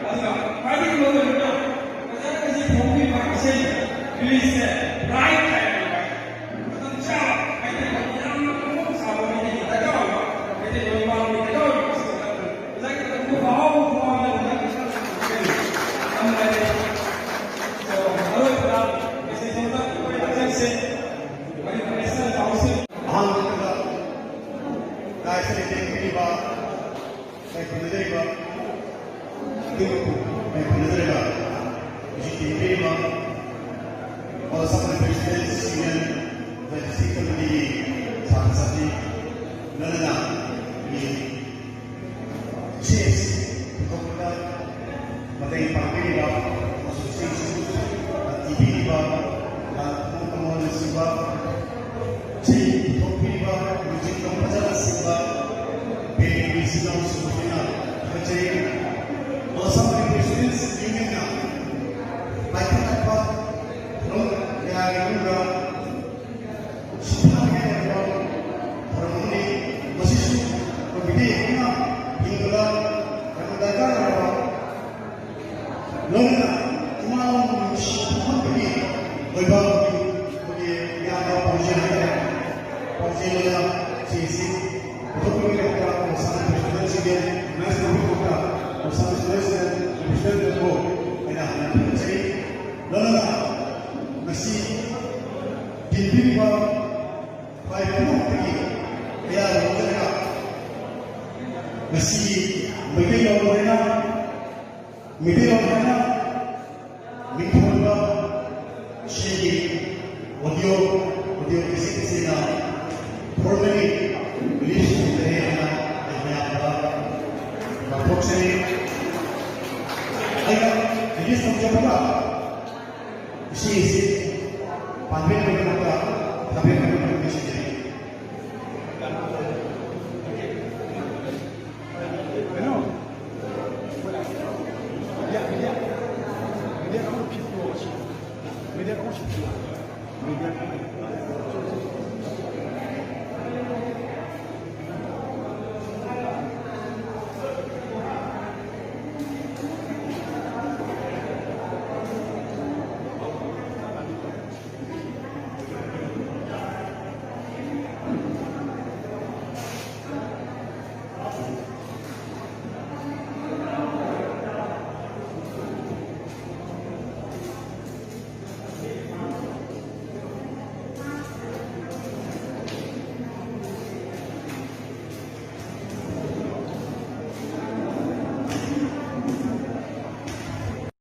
아니가 파이팅 모드는요. 가장 같이 공기 방식이 릴리스 라이트 어떤 차 파이팅 모드랑 사범이 되다가 이제 영광이 되다가 그다음에 그 마음 구하는 게 아무래도 저 어렵다 이제 생각 우리 학생들 많이 레슨 나오시 Saya terima saya menerima saya menerima jadi terima kalau sampai presiden sini dari sikap di sahaja nana di chess kemudian materi pagi ba asosiasi TV ba teman-teman sebab si topi ba musik komposer sebab baby sidang sebutnya macam bersama presiden sebelumnya baiklah apa yang juga sebenarnya yang orang ini masih berbeda hingga yang datang orang lona cuma semua begini berbagi yang ada Pojilnya sisi untuk mereka bersama presiden sini, mereka berbuka bersama presiden itu, ada jadi, lalu masih dibimbing baik pun pergi, ya mereka masih begitu mereka, mikirnya sini audio kisi na formally release dari anak raport saya ayat ini sampai apa isi panggil mereka tapi mereka mesti jadi media